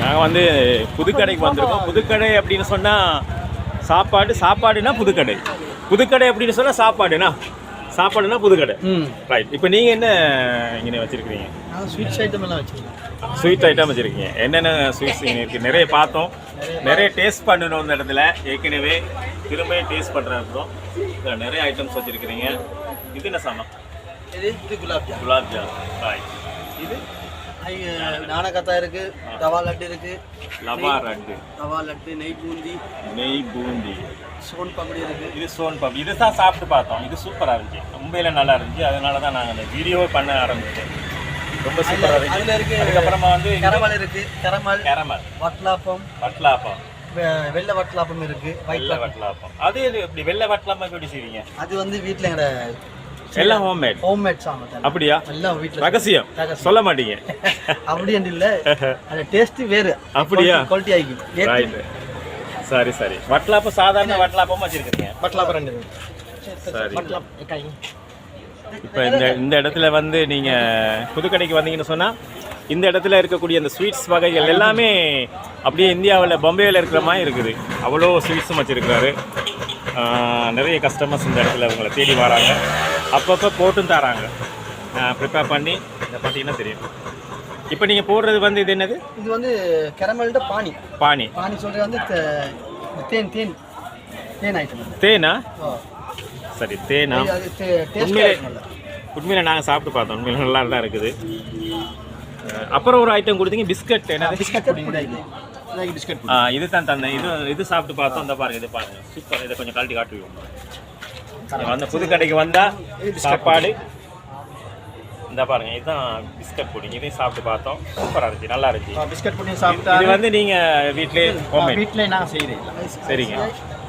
நாங்கள் வந்து புதுக்கடைக்கு வந்திருக்கோம். புதுக்கடை அப்படின்னு சொன்னால் சாப்பாடுனா புதுக்கடை. புதுக்கடை அப்படின்னு சொன்னால் சாப்பாடுனா புதுக்கடை. ரைட். இப்போ நீங்கள் என்ன இங்கே வச்சுருக்கிறீங்க? ஸ்வீட்ஸ் ஐட்டம் எல்லாம் வச்சுருக்கேன். ஸ்வீட் ஐட்டம் வச்சுருக்கீங்க. என்னென்ன ஸ்வீட்ஸ் இங்கே இருக்குது? நிறைய பார்த்தோம், நிறைய டேஸ்ட் பண்ணணும் இந்த இடத்துல. ஏற்கனவே திரும்ப டேஸ்ட் பண்ணுறோம். நிறைய ஐட்டம்ஸ் வச்சுருக்கிறீங்க. இது என்ன சாமான்? இது குலாப் ஜாம். ரைட். இது நானகத்தா இருக்கு, தவா லட்டு இருக்கு, லவா லட்டு, தவா லட்டு, நெய் பூந்தி, சோன் பப்படி இருக்கு. இது சோன் பப்படி. இது தான் சாப்பிட்டு பார்த்தோம். இது சூப்பராக இருந்துச்சு, மும்பையில் நல்லா இருந்துச்சு. அதனால தான் நாங்கள் அந்த வீடியோ பண்ண ஆரம்பிச்சோம். ரொம்ப சூப்பராக இருந்துச்சு. அதில் இருக்கு. அதுக்கப்புறமா வந்து கரமல் இருக்கு. கரமல் வட்லாப்பம், வெள்ளை வட்லாப்பம் இருக்கு. வெள்ளை வட்லாப்பம். அது இப்படி வெள்ளை வட்லாப்பம் எப்படி செய்வீங்க? அது வந்து வீட்டில் எல்லாம் ஹோம்மேட் சாமான். அப்படியா? எல்லாம் வீட்ல ரகசியம் சொல்ல மாட்டீங்க. அப்படி இல்ல, அந்த டேஸ்ட் வேறு. அப்படியா? குவாலிட்டி ஆகிக்கும். ரைட். சரி. வட்லாப்பம் சாதாரண வட்லாப்பம் வச்சிருக்கீங்க? வட்லாப்பம் ரெண்டு. சரி. இப்போ இந்த இடத்துல வந்து நீங்கள் புதுக்கடைக்கு வந்தீங்கன்னு சொன்னால் இந்த இடத்துல இருக்கக்கூடிய அந்த ஸ்வீட்ஸ் வகைகள் எல்லாமே அப்படியே இந்தியாவில் பம்பேயில் இருக்கிற மாதிரி இருக்குது. அவ்வளோ ஸ்வீட்ஸும் வச்சுருக்கிறாரு. நிறைய கஸ்டமர்ஸ் இந்த இடத்துல உங்களை தேடி வராங்க. அப்பப்போ போட்டும் தராங்க. ப்ரிப்பேர் பண்ணி இதை பார்த்தீங்கன்னா தெரியும். இப்போ நீங்கள் போடுறது வந்து இது என்னது? இது வந்து கரமல்ட பானி சொல்கிறது வந்து தேன் ஐட்டம். தேனா? சரி, தேனா. உண்மையில நாங்கள் சாப்பிட்டு பார்த்தோம். உண்மையில நல்லா தான் இருக்குது. அப்புறம் ஒரு ஐட்டம் கொடுத்தீங்க, பிஸ்கட். என்ன பிஸ்கட்? இது தான் தந்தேன். இது சாப்பிட்டு பார்த்தோம். இந்த பாருங்க, இது பாருங்க, சூப்பர். இதை கொஞ்சம் கழட்டி காட்டுவோம். அந்த புதுக்கடைக்கு வந்தால் சாப்பாடு இந்த பாருங்க, இதுதான் பிஸ்கட் புடிங். இதையும் சாப்பிட்டு பார்த்தோம். சூப்பராக இருந்துச்சு, நல்லா இருந்துச்சு. பிஸ்கட் புடிங் சாப்பிட்டா இது வந்து நீங்கள் வீட்டிலே நான் செய்கிறேன். சரிங்க,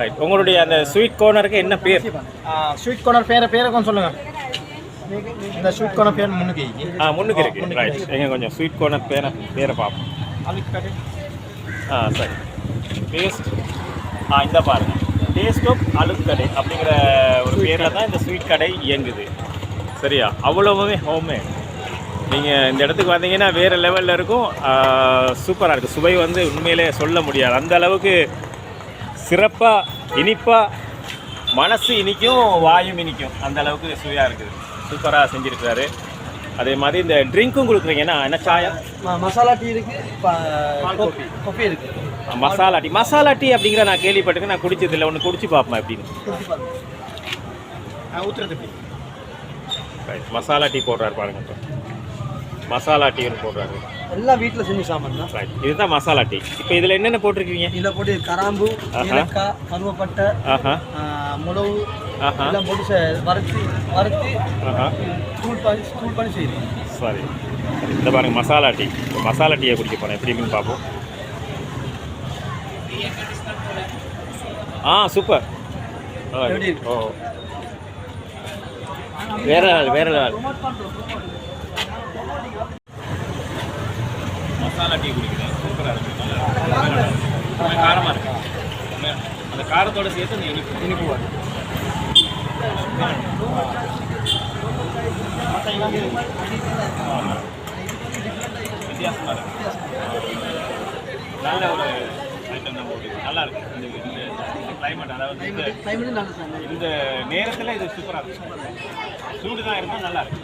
ரைட். உங்களுடைய அந்த ஸ்வீட் கார்னருக்கு என்ன பேர்? ஸ்வீட் கார்னர் பேரை கொஞ்சம் சொல்லுங்கள். இந்த ஸ்வீட் கார்னர் பேர் முன்னுக்கு இருக்கு. ரைட். எங்க கொஞ்சம் ஸ்வீட் கார்னர் பேரை பார்ப்போம். சரி. டேஸ்ட் இந்த பாருங்கள், டேஸ்ட் ஆஃப் அலுக்கடை அப்படிங்கிற ஒரு பேரில் தான் இந்த ஸ்வீட் கடை இயங்குது. சரியா? அவ்வளவுமே ஹோம்மேட். நீங்கள் இந்த இடத்துக்கு வந்தீங்கன்னா வேறு லெவலில் இருக்கும். சூப்பராக இருக்குது. சுவை வந்து உண்மையிலே சொல்ல முடியாது. அந்த அளவுக்கு சிறப்பாக, இனிப்பாக, மனசு இனிக்கும், வாயும் இனிக்கும். அந்த அளவுக்கு சுவையாக இருக்குது. சூப்பராக செஞ்சுருக்காரு. அதே மாதிரி இந்த ட்ரிங்க்கும் கொடுக்குறீங்கன்னா என்ன? சாயா, மசாலா டீ இருக்குது, காஃபி இருக்குது. மசாலா டீ அப்படிங்கிற நான் கேள்விப்பட்டிருக்கேன். நான் குடிச்சதில்லை. ஒன்று குடிச்சு பார்ப்பேன் அப்படின்னு. மசாலா டீ போடுறாரு பாருங்க. மசாலா டீ போடுறாரு. எல்லாம் வீட்டில் செஞ்சு சாமான் தான். ரைட். இதுதான் மசாலா டீ. இப்போ இதில் என்னென்ன போட்டிருக்கீங்க? இதில் போட்டு கராம்பு, ஏலக்காய், கருவேப்பட்டை, மிளகு எல்லாம் போட்டு வறுத்து தூள் பண்ணி செய்யுது. சரி. இந்த பாருங்க, மசாலா டீ. மசாலா டீயை குடிக்க போகிறேன். எப்படி இருக்குன்னு பார்ப்போம். சூப்பர். ஓ, வேற ஆள். மசாலா டீ குடிக்கிறேன். சூப்பராக இருக்குது. நல்லா காரமாக இருக்குது. அந்த காரத்தோடு சேர்த்து அந்த இனிப்பு வரும். வித்தியாசமாக இருக்குது. நல்ல ஒரு ஐட்டம் தான் போட்டு. நல்லா இருக்குது. இந்த கிளைமேட், அதாவது இந்த நேரத்தில் இது சூப்பராக இருக்கும். சூடு தான் இருந்தால் நல்லா இருக்கு.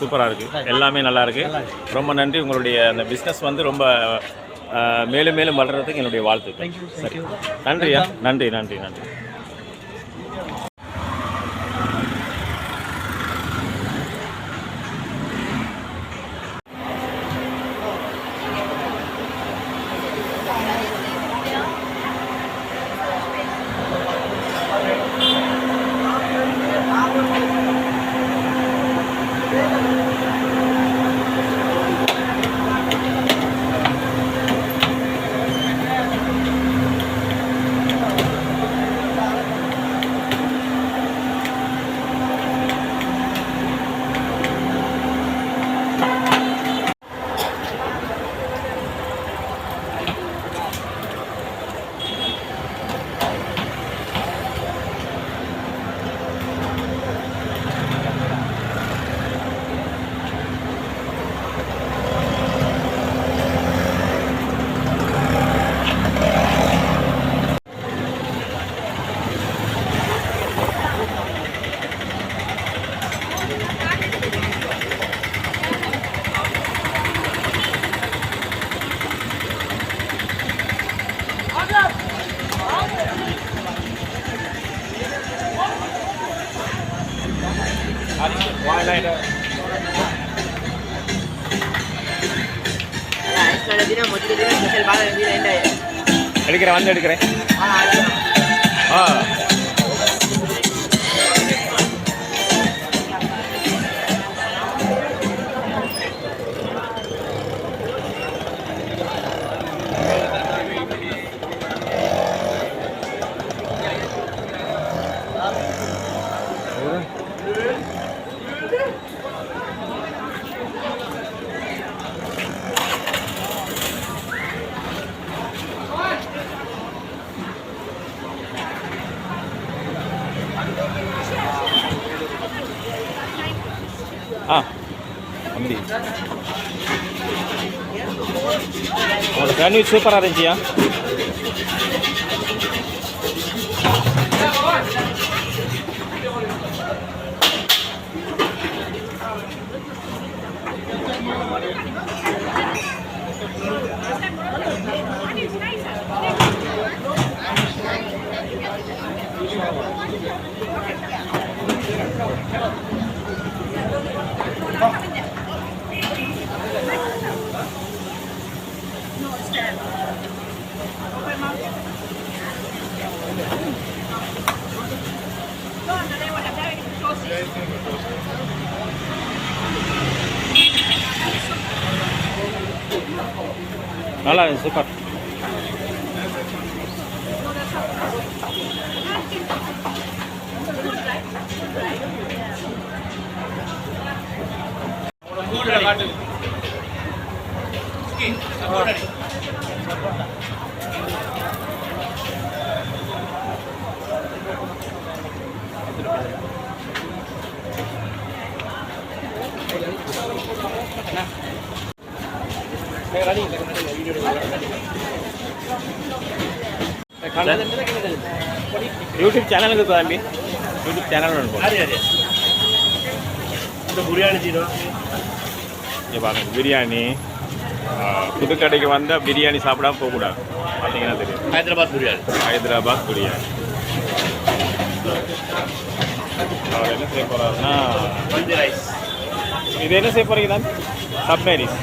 சூப்பராக இருக்குது. எல்லாமே நல்லா இருக்குது. ரொம்ப நன்றி. உங்களுடைய அந்த பிஸ்னஸ் வந்து ரொம்ப மேலும் மேலும் வளர்கிறதுக்கு என்னுடைய வாழ்த்துக்கள். சரி, நன்றியா. நன்றி. எடுக்கிறேன், வந்து எடுக்கிறேன். ஆ ஆ தம்பி, உங்களோட சாண்ட்விச் சூப்பராக இருந்துச்சியா? நல்லா இருக்கு, சூப்பர். यूट्यूब चैनल को तंबी यूट्यूब चैनल बिरयानी पुदुकड़े वह बिरयानी सापड़ा पोकूडा हैदराबाद बिरयानी इदेना सेपर सबमेरीस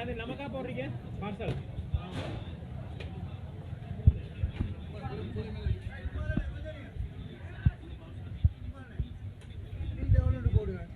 அது நமக்கா போடுறீங்க பார்சல் போடுவேன்